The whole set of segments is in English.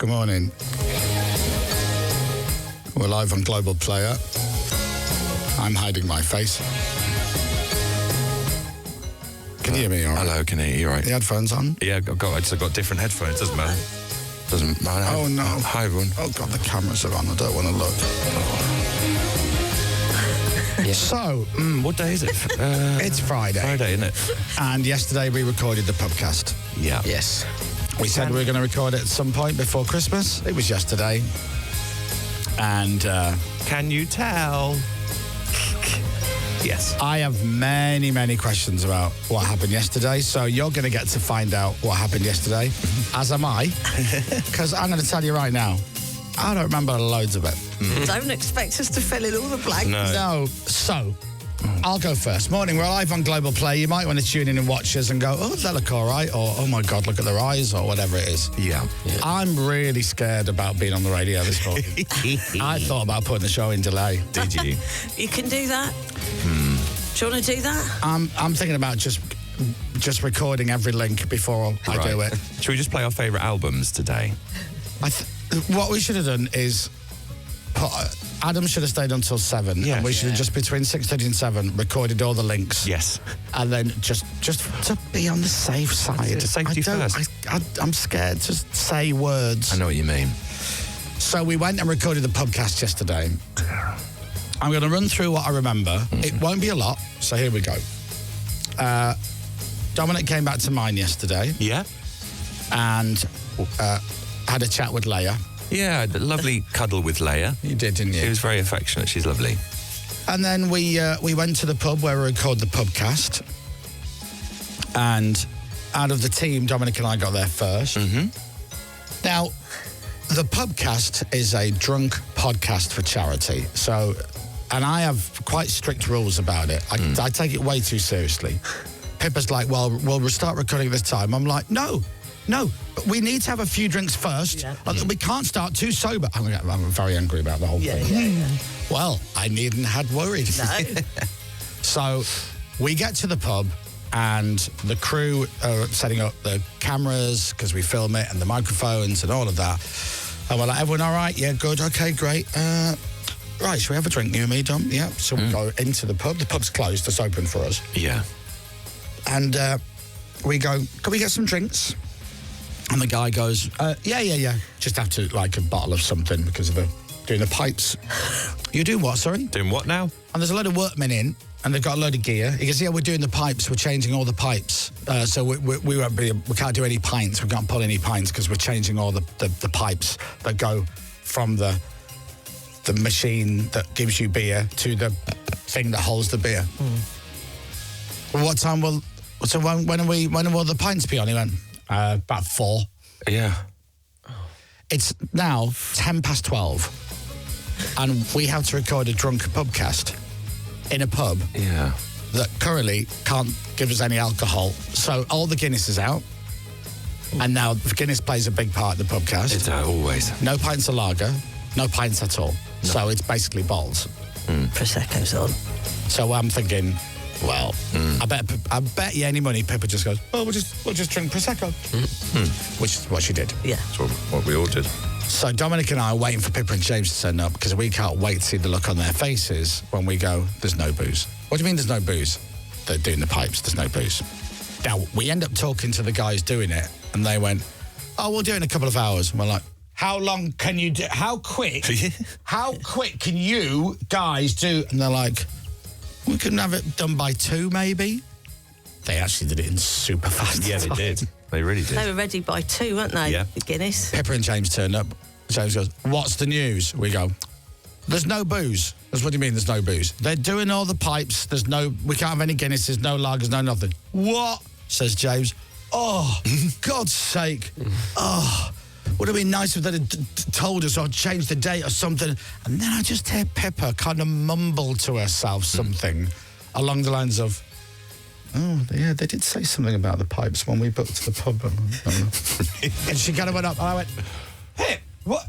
Good morning. We're live on Global Player. I'm hiding my face. Can you hear me all right? Hello, can I hear you all right? The headphones on? Yeah, I've got different headphones, doesn't matter. Doesn't matter. Oh, no. Hi, everyone. Oh, God, the cameras are on. I don't want to look. Yeah. So, what day is it? it's Friday. Friday, isn't it? And yesterday we recorded the Pubcast. Yeah. Yes. We said we were going to record it at some point before Christmas. It was yesterday. And can you tell? Yes. I have many, many questions about what happened yesterday. So you're going to get to find out what happened yesterday, as am I. Because I'm going to tell you right now, I don't remember loads of it. Don't expect us to fill in all the blanks. No. So, I'll go first. Morning, we're live on Global Play. You might want to tune in and watch us and go, oh, they look all right, or oh my God, look at their eyes, or whatever it is. Yeah. I'm really scared about being on the radio this morning. I thought about putting the show in delay. Did you? You can do that. Do you want to do that? I'm thinking about just recording every link before I do it. Should we just play our favourite albums today? What we should have done is Adam should have stayed until 7. Yeah. And we should have just between 6:30 and 7 recorded all the links. Yes. And then just to be on the safe side. Safety first. I'm scared to say words. I know what you mean. So we went and recorded the Pubcast yesterday. I'm going to run through what I remember. It won't be a lot, so here we go. Dominic came back to mine yesterday. Yeah. And had a chat with Leia. Yeah, a lovely cuddle with Leia. You did, didn't you? She was very affectionate. She's lovely. And then we went to the pub where we recorded the Pubcast. And out of the team, Dominic and I got there first. Mm-hmm. Now, the Pubcast is a drunk podcast for charity. So, and I have quite strict rules about it. I take it way too seriously. Pippa's like, well, we'll start recording this time. I'm like, no, we need to have a few drinks first. Yeah. We can't start too sober. I'm very angry about the whole thing. Yeah. Well, I needn't have worried. No. So we get to the pub and the crew are setting up the cameras because we film it and the microphones and all of that. And we're like, everyone all right? Yeah, good. Okay, great. Right, should we have a drink, you and me, Dom? Yeah. So we go into the pub. The pub's closed. It's open for us. Yeah. And we go, can we get some drinks? And the guy goes, yeah. Just have to, like, a bottle of something because of doing the pipes. You're doing what, sorry? Doing what now? And there's a load of workmen in, and they've got a load of gear. He goes, yeah, we're doing the pipes. We're changing all the pipes. So we can't do any pints. We can't pull any pints because we're changing all the pipes that go from the machine that gives you beer to the thing that holds the beer. Well, what time will... So when will the pints be on? He went, about 4. Yeah. It's now 12:10, and we have to record a drunk Pubcast in a pub that currently can't give us any alcohol. So all the Guinness is out, and now Guinness plays a big part in the Pubcast. It's always. No pints of lager, no pints at all. No. So it's basically bottles. Prosecco's on. So I'm thinking, well, I bet you any money Pippa just goes, oh, we'll just drink Prosecco. Which is what she did. Yeah. That's what we all did. So Dominic and I are waiting for Pippa and James to turn up because we can't wait to see the look on their faces when we go, there's no booze. What do you mean there's no booze? They're doing the pipes, there's no booze. Now, we end up talking to the guys doing it, and they went, oh, we'll do it in a couple of hours. And we're like, how long can you do? How quick can you guys do? And they're like, we couldn't have it done by 2, maybe. They actually did it in super fast. Yeah, they did. They really did. They were ready by 2, weren't they? Yeah. The Guinness. Pippa and James turned up. James goes, what's the news? We go, there's no booze. That's what do you mean there's no booze? They're doing all the pipes. We can't have any Guinnesses, no lagers, no nothing. What? Says James. Oh, God's sake. Oh, would have been nice if they'd have told us or changed the date or something. And then I just hear Pippa kind of mumble to herself something along the lines of, oh, yeah, they did say something about the pipes when we booked the pub. And she kind of went up and I went, hey, what?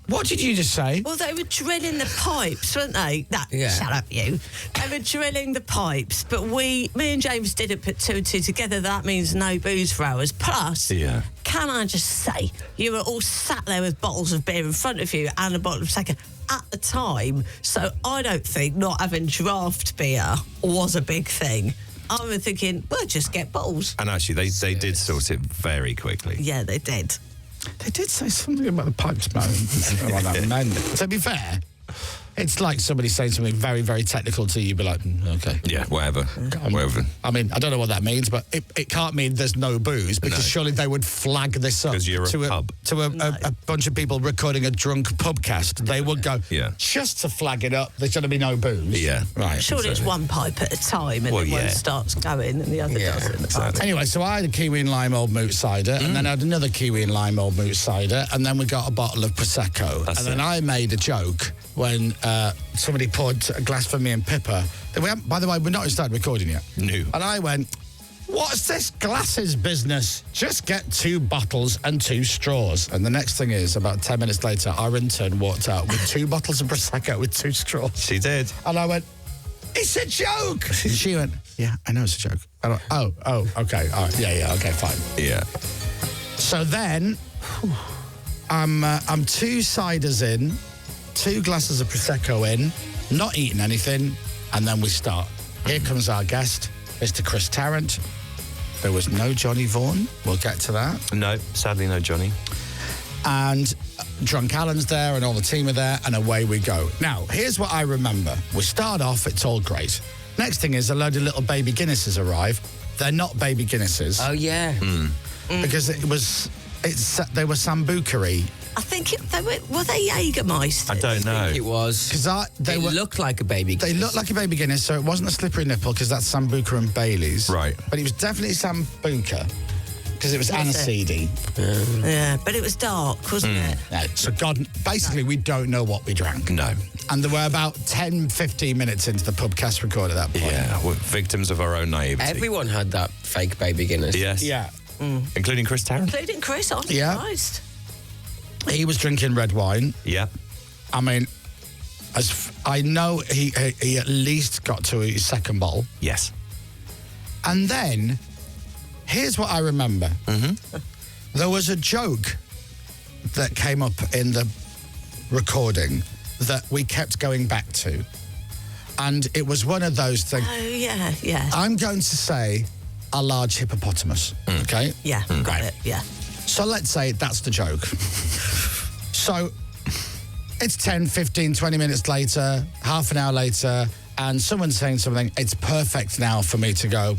What did you just say? Well, they were drilling the pipes, weren't they? Shut up, you. They were drilling the pipes, but me and James didn't put two and two together. That means no booze for hours. Plus, can I just say, you were all sat there with bottles of beer in front of you and a bottle of Prosecco at the time, so I don't think not having draft beer was a big thing. I was thinking, well, just get bottles. And actually, they did sort it very quickly. Yeah, they did. They did say something about the pipes man. To be fair, it's like somebody saying something very, very technical to you. You'd be like, okay. Yeah, whatever. Whatever. I mean, I don't know what that means, but it can't mean there's no booze, because surely they would flag this up 'Cause you're a pub. to a bunch of people recording a drunk pubcast. They would go, just to flag it up, there's going to be no booze. Yeah. Right. Surely it's one pipe at a time, and then one starts going and the other doesn't. Exactly. Anyway, so I had a kiwi and lime old moot cider, and then I had another kiwi and lime old moot cider, and then we got a bottle of Prosecco. Then I made a joke when somebody poured a glass for me and Pippa. By the way, we're not started recording yet. No. And I went, what's this glasses business? Just get 2 bottles and 2 straws. And the next thing is, about 10 minutes later, our intern walked out with 2 bottles of Prosecco with 2 straws. She did. And I went, it's a joke. And she went, yeah, I know it's a joke. I went, oh, okay. All right. Yeah, okay, fine. Yeah. So then, I'm 2 ciders in, 2 glasses of Prosecco in, not eating anything, and then we start. Here comes our guest, Mr. Chris Tarrant. There was no Johnny Vaughan. We'll get to that. No, sadly no Johnny. And Drunk Alan's there and all the team are there, and away we go. Now, here's what I remember. We start off, it's all great. Next thing is a load of little baby Guinnesses arrive. They're not baby Guinnesses. Oh, yeah. Because they were Sambucari. I think were they Jägermeister? I don't know. I think it was. Because they looked like a baby They Guinness. looked like a baby Guinness, so it wasn't a slippery nipple, because that's Sambuca and Bailey's. Right. But it was definitely Sambuca, because it was aniseedy. Yeah, but it was dark, wasn't it? No, so basically, we don't know what we drank. No. And there were about 10, 15 minutes into the Pubcast record at that point. Yeah, we're victims of our own naivety. Everyone had that fake baby Guinness. Yes. Yeah. Including Chris Tarrant. Including Chris, I'm Yeah. surprised. He was drinking red wine. Yeah. I mean, I know he at least got to his second bottle. Yes. And then, here's what I remember. There was a joke that came up in the recording that we kept going back to. And it was one of those things. Oh, yeah. I'm going to say a large hippopotamus, okay? Yeah, got it, yeah. So let's say that's the joke. So it's 10, 15, 20 minutes later, half an hour later, and someone's saying something. It's perfect now for me to go,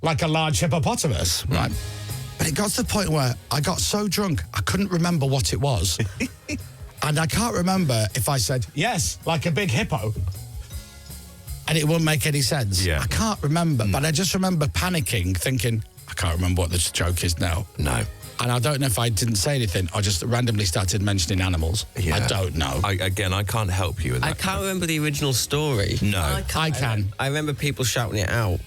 like a large hippopotamus, right? But it got to the point where I got so drunk, I couldn't remember what it was. And I can't remember if I said, yes, like a big hippo. And it wouldn't make any sense. Yeah. I can't remember, but I just remember panicking, thinking, I can't remember what this joke is now. No. And I don't know if I didn't say anything or just randomly started mentioning animals. Yeah. I don't know. I can't help you with that. I can't remember the original story. No. I can. I remember people shouting it out.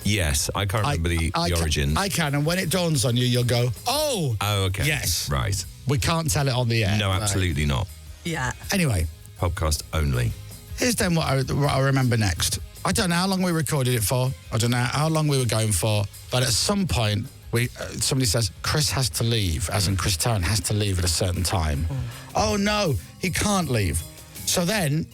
Yes, I can't remember the origins. I can, and when it dawns on you, you'll go, oh! Oh, okay. Yes. Right. We can't tell it on the air. No, absolutely not. Yeah. Anyway, Podcast only. here's then what I remember next. I don't know how long we recorded it for. I don't know how long we were going for. But at some point, somebody says, Chris has to leave, as in Chris Tarrant has to leave at a certain time. Oh, no, he can't leave. So then,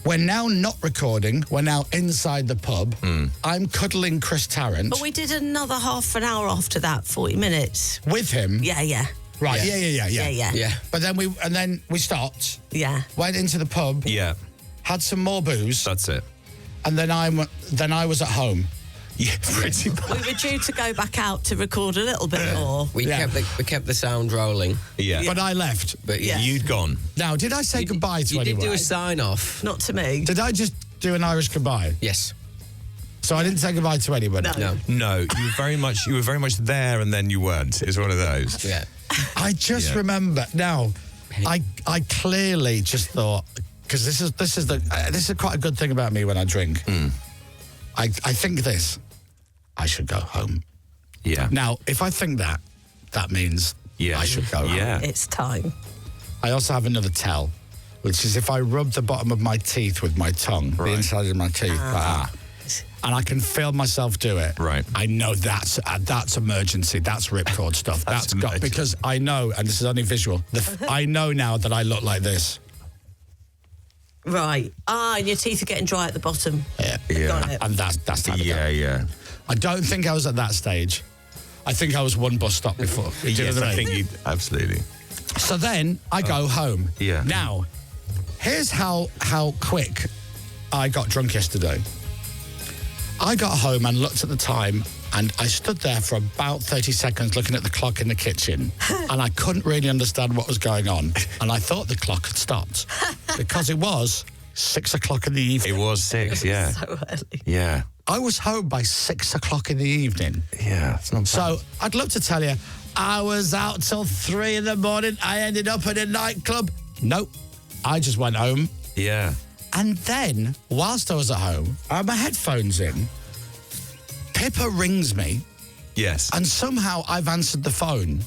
we're now not recording. We're now inside the pub. I'm cuddling Chris Tarrant. But we did another half an hour after that, 40 minutes. With him. Yeah. Right, yeah. Yeah. But then we stopped, Yeah. went into the pub, Yeah, had some more booze, that's it. and then I was at home. Yeah, pretty much. We were due to go back out to record a little bit more. We kept the sound rolling. Yeah. But I left. But yeah. You'd gone. Now, did I say goodbye to You anyone? did do a sign off. Not to me. Did I just do an Irish goodbye? Yes. So I didn't say goodbye to anybody? No. No. No, you were very much there and then you weren't. It's one of those. Yeah. I just remember. Now, I clearly just thought, because this is quite a good thing about me when I drink. I think this. I should go home. Yeah. Now, if I think that means I should go home. Yeah. It's time. I also have another tell, which is if I rub the bottom of my teeth with my tongue, the inside of my teeth, and I can feel myself do it. Right. I know that's emergency. That's ripcord stuff. That's got, because I know, and this is only visual. I know now that I look like this. Right. And your teeth are getting dry at the bottom. Yeah. Got it. And that's how Yeah. I don't think I was at that stage. I think I was one bus stop before. Yes, I think you absolutely. So then I go home. Yeah. Now, here's how quick I got drunk yesterday. I got home and looked at the time, and I stood there for about 30 seconds looking at the clock in the kitchen, and I couldn't really understand what was going on. And I thought the clock had stopped because it was 6 o'clock in the evening. It was 6, yeah. So early. Yeah. I was home by 6 o'clock in the evening. Yeah, it's not bad. So I'd love to tell you, I was out till 3 in the morning. I ended up at a nightclub. Nope. I just went home. Yeah. And then, whilst I was at home, I had my headphones in. Pippa rings me, Yes. and somehow I've answered the phone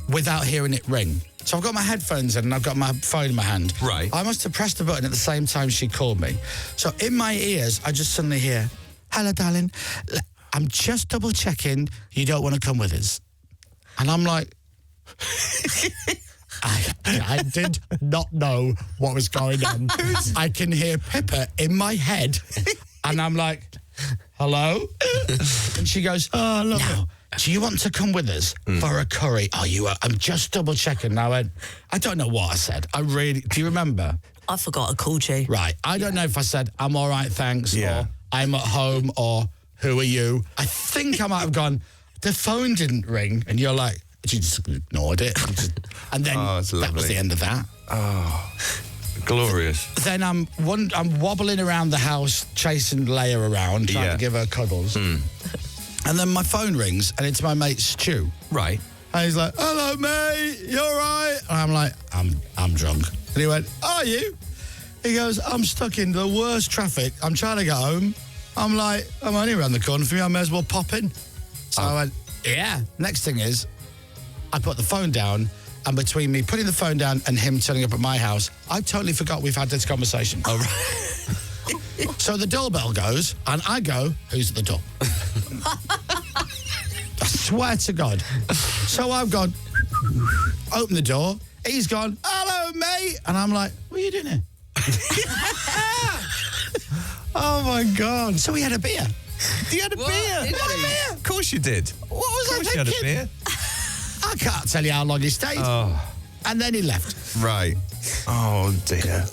without hearing it ring. So I've got my headphones in and I've got my phone in my hand. Right. I must have pressed the button at the same time she called me. So in my ears, I just suddenly hear, "Hello, darling. I'm just double checking you don't want to come with us." And I'm like, I did not know what was going on. I can hear Pippa in my head, and I'm like, "Hello?" And she goes, "Oh, look. Now, do you want to come with us for a curry? Are you? I'm just double checking." And I went, I don't know what I said. Do you remember? I forgot I called you. Right. I don't know if I said, "I'm all right, thanks," Yeah. or "I'm at home," or "Who are you?" I think I might have gone, "The phone didn't ring," and you're like, she just ignored it. And then that was the end of that. Oh, glorious. Then I'm wobbling around the house, chasing Leia around, trying to give her cuddles. And then my phone rings, and it's my mate Stu. Right. And he's like, "Hello, mate, you all right?" And I'm like, I'm drunk. And he went, "Are you?" He goes, "I'm stuck in the worst traffic. I'm trying to get home." I'm like, "I'm only around the corner from you. I may as well pop in." So I went, "Yeah." Next thing is, I put the phone down, and between me putting the phone down and him turning up at my house, I totally forgot we've had this conversation. Oh, right. So the doorbell goes, and I go, "Who's at the door?" I swear to God. So I've gone, open the door. He's gone, "Hello, mate." And I'm like, "What are you doing here?" Oh, my God. So we had a beer. You had a beer? Did What he? a beer? Of course you did. What was I Of course you had a thinking? beer. I can't tell you how long he stayed. Oh, And then he left. right. Oh, dear.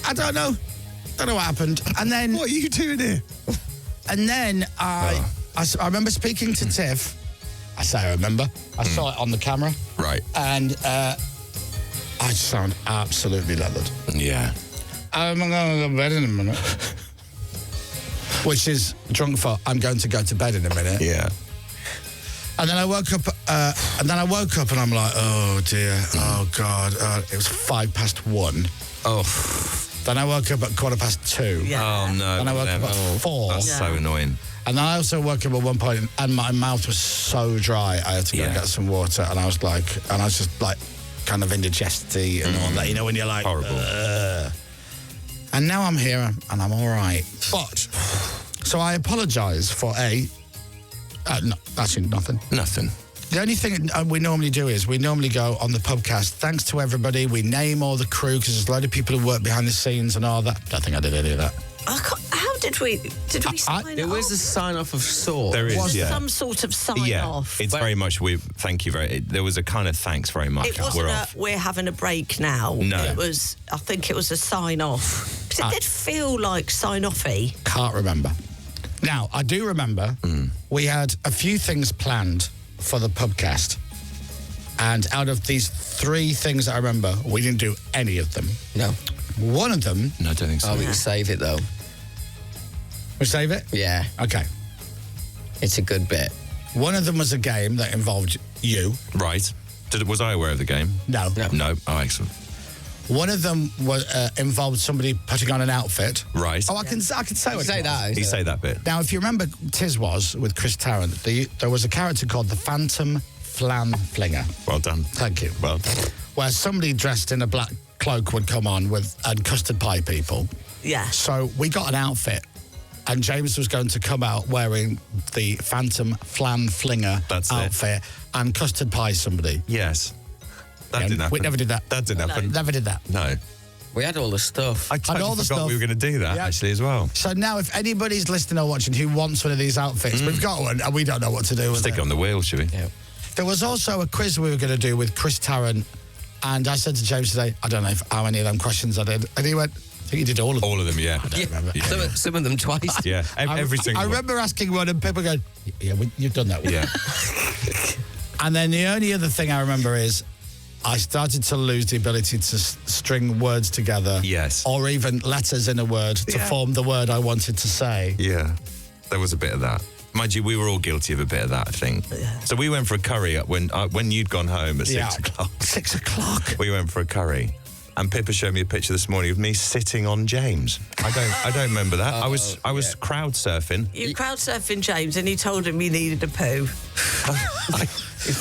I don't know. Don't know what happened. And then... What are you doing here? And then I remember speaking to Tiff. I say I remember. I saw it on the camera. Right. And I just sound absolutely leathered. Yeah. I'm going to go to bed in a minute. Which is drunk for, I'm going to go to bed in a minute. Yeah. And then I woke up, and I'm like, oh dear, oh God. It was 1:05. Oh. Then I woke up at 2:15. Yeah. Oh, no. Then I woke up at 4. That's so annoying. And then I also woke up at one point, and my mouth was so dry, I had to go and get some water. And I was just like, kind of indigesty and all that. You know, when you're like, horrible. And now I'm here, and I'm all right. But, so I apologise for no, actually nothing. Nothing. The only thing we normally do is we normally go on the Pubcast, thanks to everybody. We name all the crew because there's a load of people who work behind the scenes and all that. Don't think I did any of that. How did we sign There off? was a sign off of sorts. There is, Was yeah. some sort of sign off. It's very much, thank you very, there was a kind of thanks very much. It wasn't we're having a break now. No. I think it was a sign off. Because it did feel like sign offy. Can't remember. Now, I do remember we had a few things planned for the Pubcast. And out of these 3 things that I remember, we didn't do any of them. No. One of them... No, I don't think so. Oh, we can save it, though. We save it? Yeah. Okay. It's a good bit. One of them was a game that involved you. Right. Was I aware of the game? No. No. Oh, excellent. One of them was involved somebody putting on an outfit. Right. Oh, I can say what Say it was. that. You say that bit. Now, if you remember Tiz was with Chris Tarrant, there was a character called the Phantom flan flinger. Well done. Thank you. Well done. Where somebody dressed in a black cloak would come on and custard pie people. Yeah. So we got an outfit, and James was going to come out wearing the Phantom Flan Flinger outfit and custard pie somebody. Yes. That didn't happen. We never did that. That didn't happen. Never did that. No. We had all the stuff. I totally all the forgot stuff. we were going to do that, actually, as well. So now if anybody's listening or watching who wants one of these outfits, we've got one, and we don't know what to do with Stick it on the wheel, should we? Yeah. There was also a quiz we were going to do with Chris Tarrant, and I said to James today, I don't know how many of them questions I did, and he went, I think you did all of them. All of them, yeah. I don't remember. Yeah. Some of them twice. Yeah, every single I one. remember asking one, and people going, yeah, you've done that one. Yeah. And then the only other thing I remember is I started to lose the ability to string words together. Yes. Or even letters in a word to form the word I wanted to say. Yeah, there was a bit of that. Mind you, we were all guilty of a bit of that, I think. Yeah. So we went for a curry when you'd gone home at 6 o'clock. 6 o'clock. We went for a curry. And Pippa showed me a picture this morning of me sitting on James. I don't remember that. I was crowd surfing. You crowd surfing James, and he told him you needed a poo.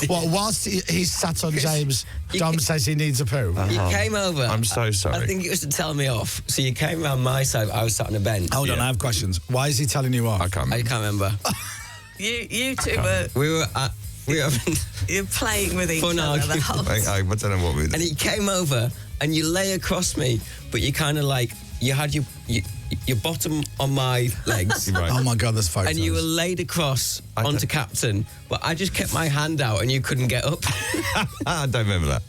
Well, whilst he sat on James, Dom says he needs a poo. You came over. I'm so sorry. I think it was to tell me off. So you came around my side. I was sat on a bench. Hold on, I have questions. Why is he telling you off? I can't I remember. can't remember. You two were We were having you're playing with each fun other the argument. whole I don't know what we did. And he came over and you lay across me, but you kind of like, you had your bottom on my legs. Right. Oh my God, there's photos. And you were laid across onto Captain, but I just kept my hand out and you couldn't get up. I don't remember that.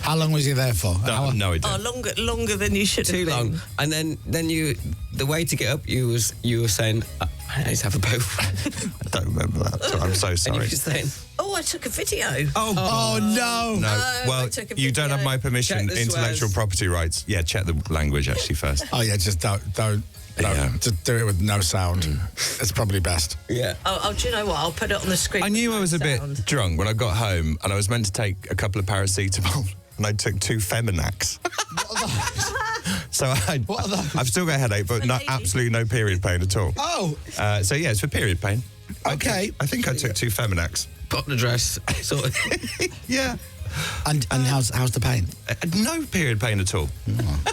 How long was he there for? An hour? No, I Oh, didn't. longer than you should have Too been. long. And then you, the way to get up, you were saying, I need to have a poo. I don't remember that. So I'm so And you sorry. were saying, Oh, I took a video. Oh, no. No, I well, took a you don't video. have my permission. Check the Intellectual swears. property rights. Yeah, check the language actually first. Oh, yeah, just don't. Yeah. Just do it with no sound. It's probably best. yeah. Oh, do you know what? I'll put it on the screen. I knew I was a bit Sound. drunk when I got home, and I was meant to take a couple of paracetamol, and I took 2 Feminax. So What are those? I've still got a headache, but absolutely no period pain at all. Oh, So yeah, it's for period pain. okay. I think I took 2 Feminax. Put on the dress. Sort of. Yeah. And how's the pain? No period pain at all.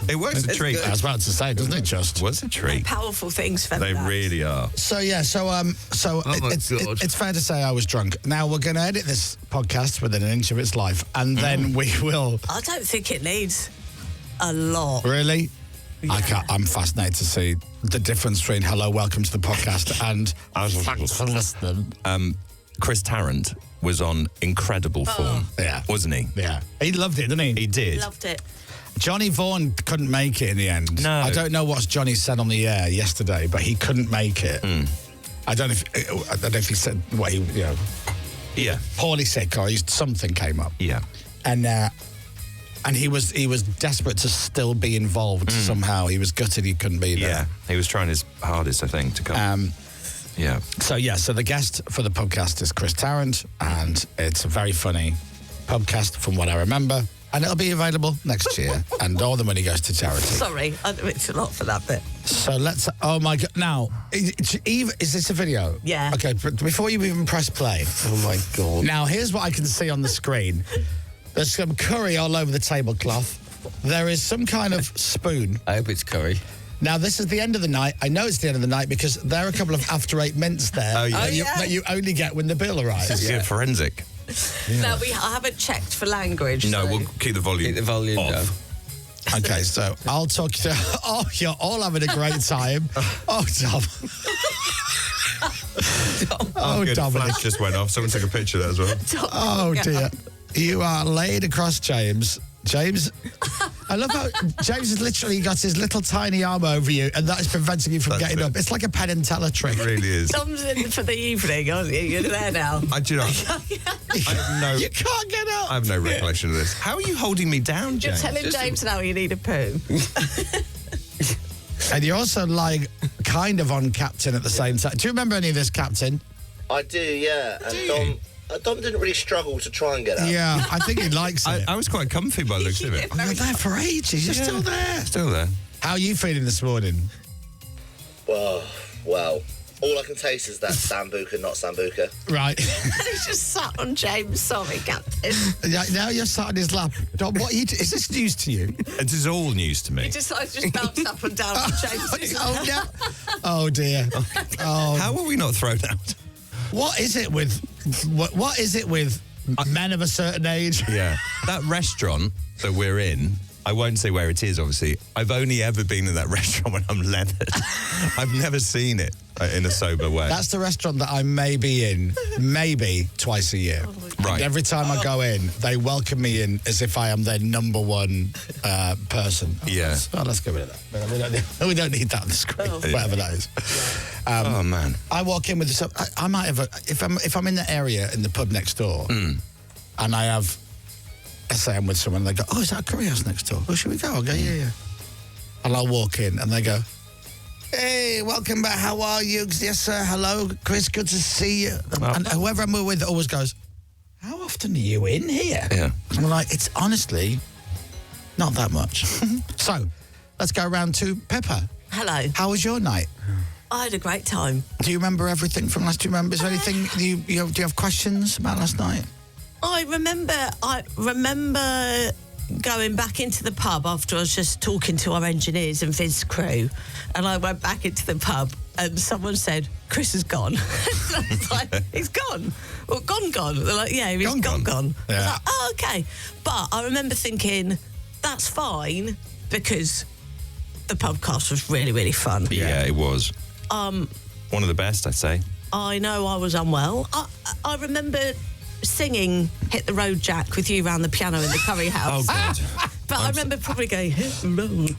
It works a treat. I was about to say, doesn't it just? Was a treat. Powerful things for They that. really are. So yeah, my God. it's fair to say I was drunk. Now we're going to edit this podcast within an inch of its life, and then we will. I don't think it needs a lot. Really, I'm fascinated to see the difference between "Hello, welcome to the podcast" and "Thanks for listening." Chris Tarrant was on incredible form, Yeah. wasn't he? Yeah, he loved it, didn't he? He did. Loved it. Johnny Vaughan couldn't make it in the end. No. I don't know what Johnny said on the air yesterday, but he couldn't make it. I don't know if he said what he, Yeah. poorly sick or something came up. Yeah. And he was desperate to still be involved somehow. He was gutted he couldn't be there. Yeah. He was trying his hardest, I think, to come. Yeah. So the guest for the Pubcast is Chris Tarrant, and it's a very funny Pubcast from what I remember. And it'll be available next year, and all the money goes to charity. Sorry, it's a lot for that bit. So let's. Oh my God! Now, is this a video? Yeah. Okay. But before you even press play. Oh my God. Now, here's what I can see on the screen. There's some curry all over the tablecloth. There is some kind of spoon. I hope it's curry. Now, this is the end of the night. I know it's the end of the night because there are a couple of After Eight mints there Oh, yeah. that you only get when the bill arrives. It's good forensic. Now, I haven't checked for language. No, so- we'll keep the volume Keep the volume off. down. Okay, so I'll talk to. Oh, you're all having a great time. Oh, Tom. Oh, Good. Dominic. Flash just went off. Someone took a picture of that as well. Oh, dear. You are laid across James. James, I love how James has literally got his little tiny arm over you, and that is preventing you from That's getting it. up. It's like a Penn and Teller trick. It really is. Tom's in for the evening, aren't you? You're there now. Do you know, You can't get up. I have no recollection of this. How are you holding me down, You're James? telling James now you need a poo. And you're also lying kind of on Captain at the same time. Do you remember any of this, Captain? I do, yeah. And Dom didn't really struggle to try and get up. Yeah, I think he likes it. I was quite comfy by the looks of it. You're there for ages. You're still there. Still there. How are you feeling this morning? Well, All I can taste is that Sambuca, not Sambuca. Right. And he's just sat on James. Sorry, Captain. Now you're sat on his lap. Dom, is this news to you? It is all news to me. I just bounced up and down on James. Oh, no. Oh, dear. Oh. How are we not thrown out? What is it with men of a certain age? Yeah. That restaurant that we're in, I won't say where it is, obviously. I've only ever been in that restaurant when I'm leathered. I've never seen it in a sober way. That's the restaurant that I may be in, maybe twice a year. Right. And every time I go in, they welcome me in as if I am their number one person. Yeah. Let's get rid of that. We don't need that on the screen, whatever that is. Oh, man. I walk in with this. I might have if I'm in the area in the pub next door, and I have. I say I'm with someone, and they go, "Oh, is that a curry house next door? Oh, should we go?" I'll go, yeah. And I'll walk in, and they go, "Hey, welcome back. How are you? Yes, sir. Hello, Chris. Good to see you." And whoever I'm with always goes, "How often are you in here?" Yeah. I'm like, it's honestly not that much. So, let's go around to Pippa. Hello. How was your night? I had a great time. Do you remember everything from last? Do you remember? Is there anything do you have questions about last night? I remember going back into the pub after I was just talking to our engineers and Vince crew, and I went back into the pub and someone said, "Chris is gone." I was like, "He's gone." Well, gone. They're like, "Yeah, he's gone." Yeah. I was like, "Oh, okay." But I remember thinking, that's fine, because the Pubcast was really, really fun. Yeah, it was. One of the best, I'd say. I know I was unwell. I remember singing Hit the Road Jack with you around the piano in the curry house. Oh, God. But I remember probably going, "Hit the road."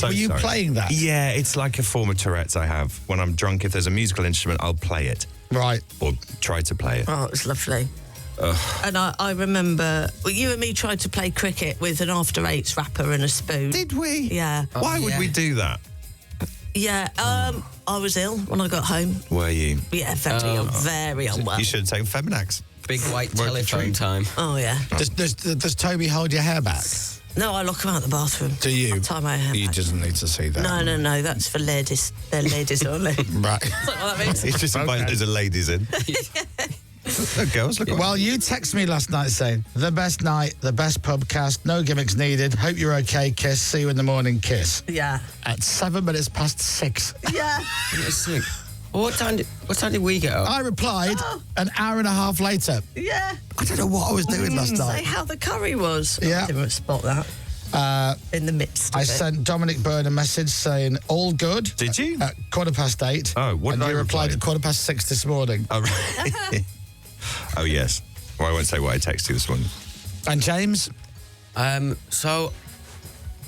Were you playing that? Yeah, it's like a form of Tourette's I have. When I'm drunk, if there's a musical instrument, I'll play it. Right. Or try to play it. Oh, it was lovely. And I remember you and me tried to play cricket with an After Eights wrapper and a spoon. Did we? Yeah. Why would we do that? Yeah. I was ill when I got home. Were you? Yeah, very unwell. You should have taken Feminax. Big white telephone time. Oh, yeah. Does Toby hold your hair back? No, I lock him out the bathroom. Do you? I tie my hair He back. doesn't need to see that. No, that's for ladies. They're ladies only. Right. That's what that means. It's just invited loads of ladies in. Look, girls, look. Well, you texted me last night saying, the best night, the best Pubcast, no gimmicks needed, hope you're okay, kiss, see you in the morning, kiss. Yeah. At 7 minutes past 6. Yeah. What time did we get up? I replied an hour and a half later. Yeah. I don't know what I was doing last Say night. how the curry was. Yeah. I didn't spot that. In the midst of I it. sent Dominic Byrne a message saying, all good. Did you? At 8:15. Oh, what And did I you replied reply? at 6:15 this morning. Oh, right. Oh, yes. Well, I won't say what I texted you this morning. And James? So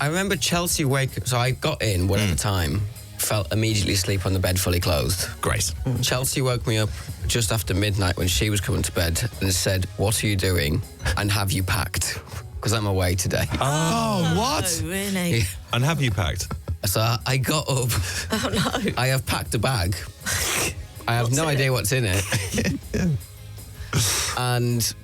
I remember Chelsea so I got in whatever time, fell immediately asleep on the bed fully clothed. Great. Chelsea woke me up just after midnight when she was coming to bed and said, "What are you doing? And have you packed? Because I'm away today." Oh, what? Oh, really? And have you packed? So I got up. Oh, no. I have packed a bag. I have no idea what's in it. And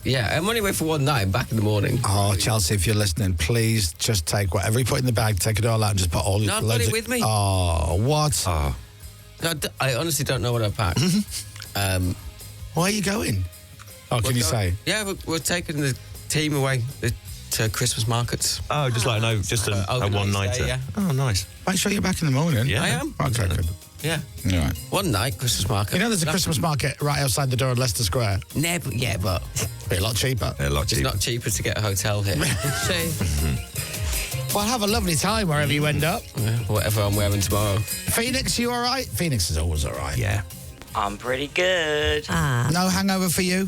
yeah, I'm only away for one night. I'm back in the morning. Oh, Chelsea, if you're listening, please just take whatever you put in the bag, take it all out and just put all No, I've got it with me. Oh, what? Oh. I honestly don't know what I've packed. Where are you going? Oh, can you say? Yeah, we're taking the team away to Christmas markets. Oh, just like, no, just a overnight one-nighter. stay, yeah. Oh, nice. Make sure you're back in the morning. Yeah. I am. Okay, good. Yeah. All right. One night, Christmas market. You know there's a Christmas market right outside the door of Leicester Square? No, but Be a lot cheaper. A lot it's cheaper. not cheaper to get a hotel here. True. Well, have a lovely time wherever you end up. Yeah, whatever I'm wearing tomorrow. Phoenix, you all right? Phoenix is always all right. Yeah. I'm pretty good. No hangover for you?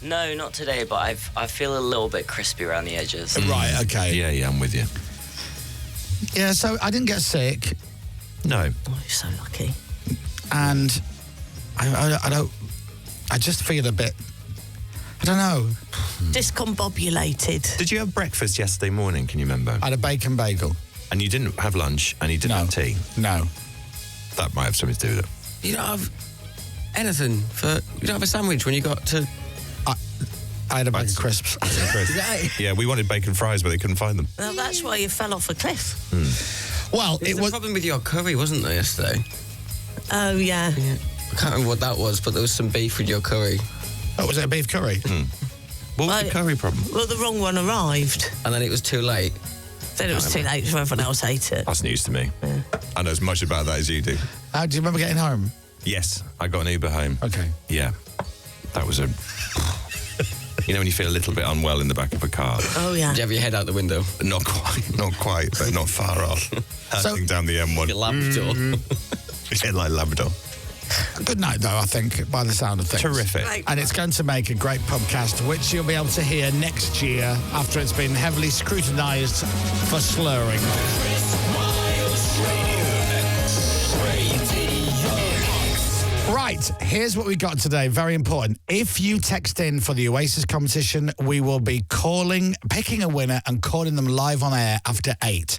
No, not today, but I feel a little bit crispy around the edges. Right, okay. Yeah, I'm with you. Yeah, so I didn't get sick, No. Oh, you're so lucky. and I just feel a bit, I don't know. Discombobulated. Did you have breakfast yesterday morning, can you remember? I had a bacon bagel. And you didn't have lunch and you didn't No. have tea? No. That might have something to do with it. You don't have anything you don't have a sandwich when you got to... I had a bag of crisps. Yeah, we wanted bacon fries, but they couldn't find them. Well, that's why you fell off a cliff. Well, There it was a was... problem with your curry, wasn't there, yesterday? Oh, yeah. I can't remember what that was, but there was some beef with your curry. Oh, was it a beef curry? What was the curry problem? Well, the wrong one arrived. And then it was too late. Then it was too late for everyone else ate it. That's news to me. I know as much about that as you do. How do you remember getting home? Yes, I got an Uber home. Okay. Yeah. That was a... You know when you feel a little bit unwell in the back of a car? Oh, yeah. Did you have your head out the window? Not quite, but not far off. Hurting down the M1. Your Labrador. Yeah, like Labrador. Good night, though, I think, by the sound of things. Terrific. Right. And it's going to make a great podcast, which you'll be able to hear next year after it's been heavily scrutinised for slurring. Right, here's what we got today. Very important. If you text in for the Oasis competition, we will be picking a winner and calling them live on air after 8.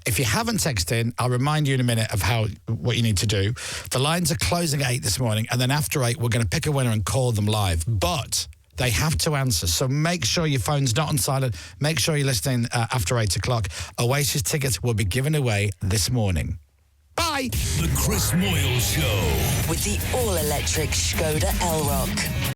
If you haven't texted in, I'll remind you in a minute of what you need to do. The lines are closing at 8 this morning, and then after 8, we're going to pick a winner and call them live. But they have to answer, so make sure your phone's not on silent. Make sure you're listening after 8 o'clock. Oasis tickets will be given away this morning. Bye. The Chris Moyles Show. With the all-electric Skoda Elrock.